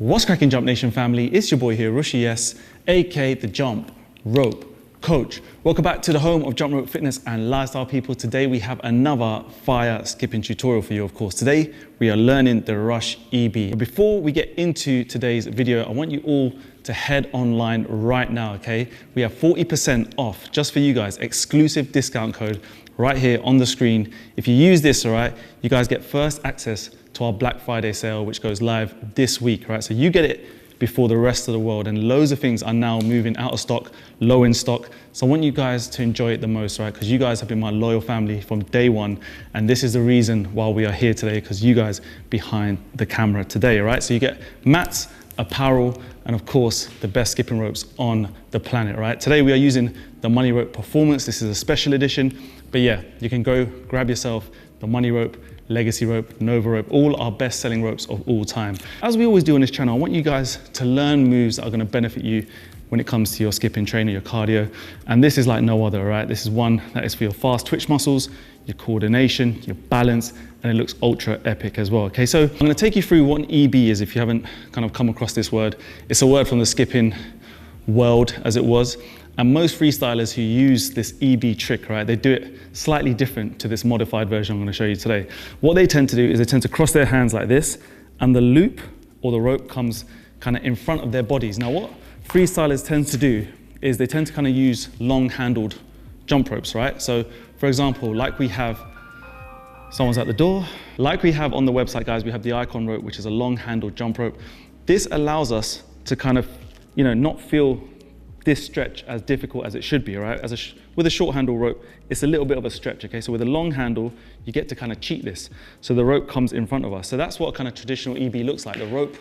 What's cracking, Jump Nation family? It's your boy here, Rushy S, aka the Jump Rope Coach. Welcome back to the home of jump rope fitness and lifestyle people. Today we have another fire skipping tutorial for you, of course. Today we are learning the Rush EB. But before we get into today's video, I want you all to head online right now, okay? We have 40% off just for you guys, exclusive discount code right here on the screen. If you use this, all right, you guys get first access to our Black Friday sale, which goes live this week, right? So you get it before the rest of the world, and loads of things are now moving out of stock, low in stock. So I want you guys to enjoy it the most, right? Because you guys have been my loyal family from day one, and this is the reason why we are here today, because you guys behind the camera today, right? So you get mats, apparel, and of course, the best skipping ropes on the planet, right? Today we are using the Money Rope Performance. This is a special edition, but yeah, you can go grab yourself the Money Rope, Legacy Rope, Nova Rope, all our best selling ropes of all time. As we always do on this channel, I want you guys to learn moves that are gonna benefit you when it comes to your skipping training, your cardio. And this is like no other, right? This is one that is for your fast twitch muscles, your coordination, your balance, and it looks ultra epic as well, okay? So I'm gonna take you through what an EB is if you haven't kind of come across this word. It's a word from the skipping world as it was. And most freestylers who use this EB trick, right, they do it slightly different to this modified version I'm going to show you today. What they tend to do is they tend to cross their hands like this, and the loop or the rope comes kind of in front of their bodies. Now what freestylers tend to do is they tend to kind of use long-handled jump ropes, right? So for example, like we have, someone's at the door, like we have on the website, guys, we have the Icon rope, which is a long-handled jump rope. This allows us to kind of, you know, not feel this stretch as difficult as it should be, right? With a short handle rope, it's a little bit of a stretch, okay? So with a long handle, you get to kind of cheat this. So the rope comes in front of us. So that's what kind of traditional EB looks like. The rope,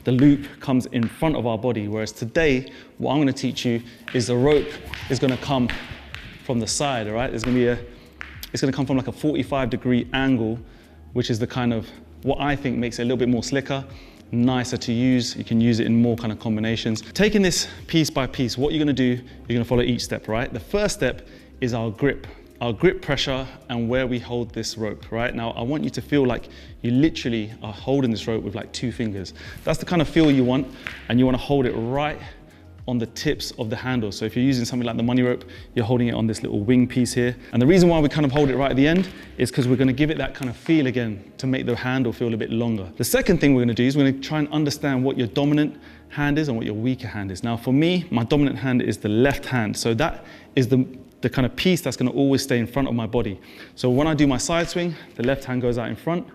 the loop comes in front of our body. Whereas today, what I'm gonna teach you is the rope is gonna come from the side, all right? It's gonna come from like a 45-degree angle, which is the kind of, what I think makes it a little bit more slicker, nicer to use. You can use it in more kind of combinations. Taking this piece by piece, what you're gonna do, you're gonna follow each step, right? The first step is our grip pressure and where we hold this rope, right? Now, I want you to feel like you literally are holding this rope with like 2 fingers. That's the kind of feel you want, and you wanna hold it right on the tips of the handle. So if you're using something like the Money Rope, you're holding it on this little wing piece here. And the reason why we kind of hold it right at the end is because we're gonna give it that kind of feel again to make the handle feel a bit longer. The second thing we're gonna do is we're gonna try and understand what your dominant hand is and what your weaker hand is. Now for me, my dominant hand is the left hand. So that is the kind of piece that's gonna always stay in front of my body. So when I do my side swing, the left hand goes out in front,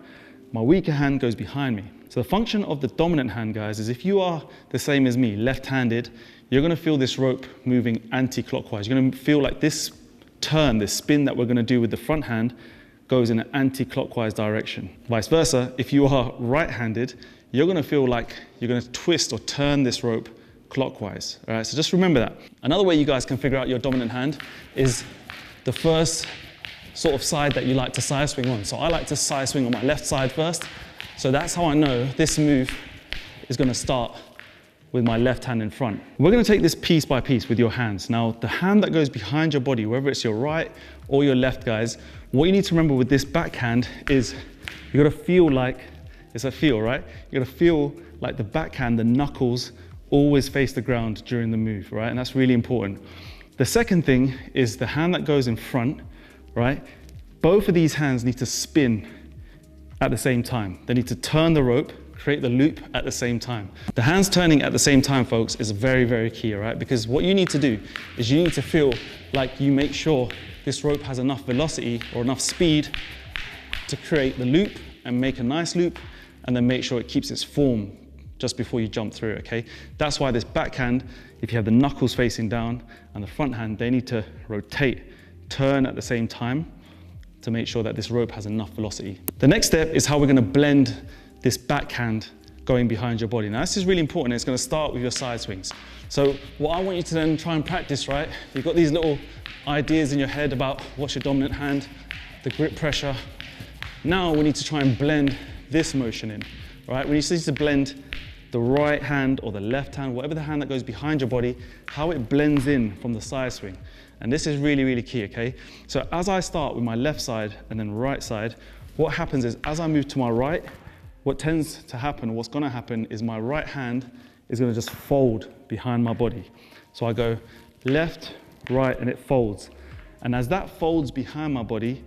my weaker hand goes behind me. So the function of the dominant hand, guys, is if you are the same as me, left-handed, you're gonna feel this rope moving anti-clockwise. You're gonna feel like this turn, this spin that we're gonna do with the front hand goes in an anti-clockwise direction. Vice versa, if you are right-handed, you're gonna feel like you're gonna twist or turn this rope clockwise, all right? So just remember that. Another way you guys can figure out your dominant hand is the first sort of side that you like to side swing on. So I like to side swing on my left side first. So that's how I know this move is gonna start with my left hand in front. We're gonna take this piece by piece with your hands. Now, the hand that goes behind your body, whether it's your right or your left, guys, what you need to remember with this backhand is you gotta feel like, it's a feel, right? You gotta feel like the backhand, the knuckles, always face the ground during the move, right? And that's really important. The second thing is the hand that goes in front, right? Both of these hands need to spin at the same time. They need to turn the rope, create the loop at the same time. The hands turning at the same time, folks, is very, very key, right? Because what you need to do is you need to feel like you make sure this rope has enough velocity or enough speed to create the loop and make a nice loop, and then make sure it keeps its form just before you jump through, okay? That's why this backhand, if you have the knuckles facing down, and the front hand, they need to rotate, turn at the same time to make sure that this rope has enough velocity. The next step is how we're gonna blend this backhand going behind your body. Now this is really important. It's gonna start with your side swings. So what I want you to then try and practice, right? You've got these little ideas in your head about what's your dominant hand, the grip pressure. Now we need to try and blend this motion in, right? We need to blend the right hand or the left hand, whatever the hand that goes behind your body, how it blends in from the side swing. And this is really, really key, okay? So as I start with my left side and then right side, what happens is as I move to my right, what tends to happen, what's gonna happen is my right hand is gonna just fold behind my body. So I go left, right, and it folds. And as that folds behind my body,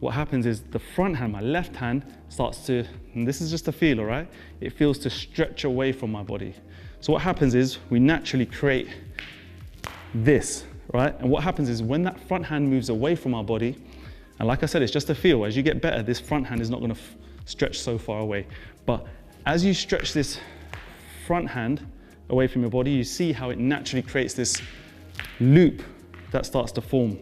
what happens is the front hand, my left hand, starts to, and this is just a feel, all right? It feels to stretch away from my body. So what happens is we naturally create this, right? And what happens is when that front hand moves away from our body, and like I said, it's just a feel. As you get better, this front hand is not gonna stretch so far away. But as you stretch this front hand away from your body, you see how it naturally creates this loop that starts to form.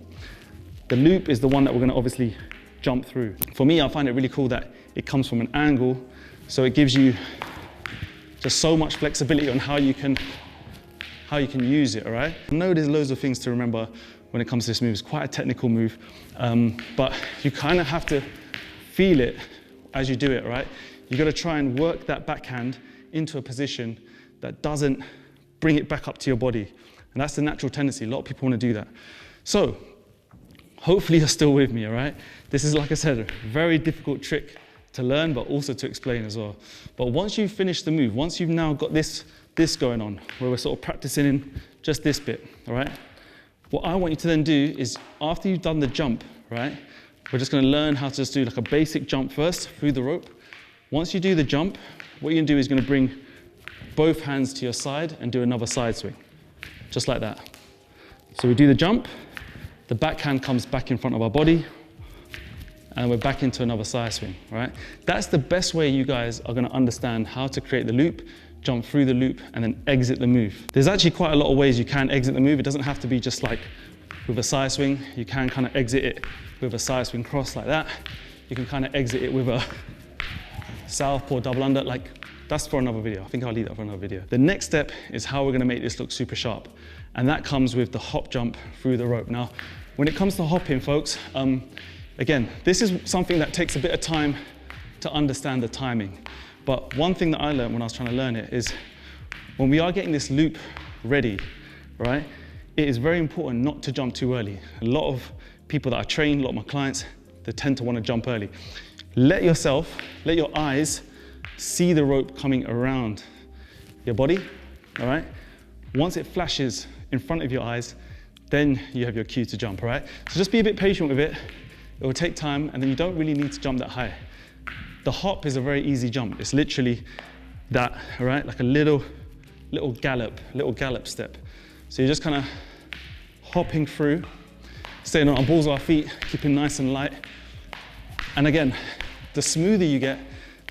The loop is the one that we're gonna obviously jump through. For me, I find it really cool that it comes from an angle, so it gives you just so much flexibility on how you can use it, all right? I know there's loads of things to remember when it comes to this move. It's quite a technical move, but you kind of have to feel it as you do it, right? You got to try and work that backhand into a position that doesn't bring it back up to your body. And that's the natural tendency. A lot of people want to do that. So hopefully you're still with me, all right? This is, like I said, a very difficult trick to learn, but also to explain as well. But once you've finished the move, once you've now got this going on, where we're sort of practicing in just this bit, all right? What I want you to then do is, after you've done the jump, right? We're just gonna learn how to just do like a basic jump first through the rope. Once you do the jump, what you're gonna do is gonna bring both hands to your side and do another side swing, just like that. So we do the jump, the back hand comes back in front of our body, and we're back into another side swing, right? That's the best way you guys are gonna understand how to create the loop, jump through the loop, and then exit the move. There's actually quite a lot of ways you can exit the move. It doesn't have to be just like with a side swing. You can kind of exit it with a side swing cross like that. You can kind of exit it with a southpaw double under, like that's for another video. I think I'll leave that for another video. The next step is how we're gonna make this look super sharp. And that comes with the hop jump through the rope. Now, when it comes to hopping, folks, again, this is something that takes a bit of time to understand the timing. But one thing that I learned when I was trying to learn it is when we are getting this loop ready, right, it is very important not to jump too early. A lot of people that I train, a lot of my clients, they tend to want to jump early. Let your eyes see the rope coming around your body, all right? Once it flashes in front of your eyes, then you have your cue to jump, all right? So just be a bit patient with it. It will take time, and then you don't really need to jump that high. The hop is a very easy jump. It's literally that, all right? Like a little gallop step. So you're just kind of hopping through, staying on our balls of our feet, keeping nice and light. And again, the smoother you get,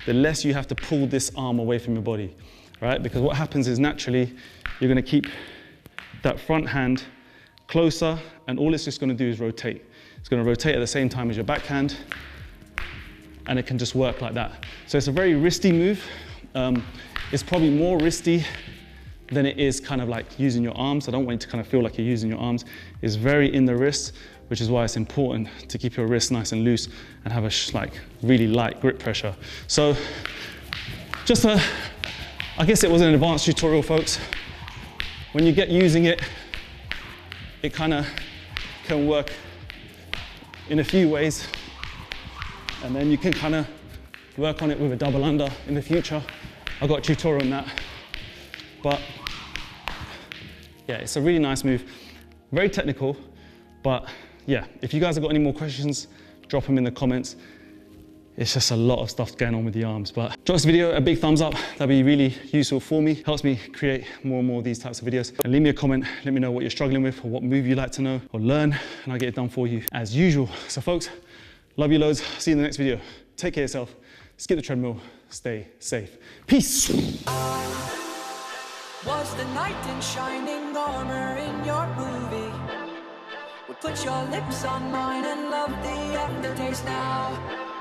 the less you have to pull this arm away from your body, right? Because what happens is naturally, you're gonna keep that front hand closer, and all it's just gonna do is rotate. It's gonna rotate at the same time as your backhand, and it can just work like that. So it's a very wristy move. It's probably more wristy than it is kind of like using your arms. I don't want you to kind of feel like you're using your arms. It's very in the wrist, which is why it's important to keep your wrist nice and loose and have a like really light grip pressure. So just I guess it was an advanced tutorial, folks. When you get using it, it kind of can work in a few ways. And then you can kind of work on it with a double under in the future. I've got a tutorial on that. But yeah, it's a really nice move. Very technical, but yeah, if you guys have got any more questions, drop them in the comments. It's just a lot of stuff going on with the arms. But drop this video a big thumbs up. That'd be really useful for me. Helps me create more and more of these types of videos. And leave me a comment. Let me know what you're struggling with or what move you'd like to know or learn, and I'll get it done for you as usual. So folks, love you loads. See you in the next video. Take care of yourself. Skip the treadmill. Stay safe. Peace. Was the knight in shining armor in your movie? Would put your lips on mine and love the aftertaste now.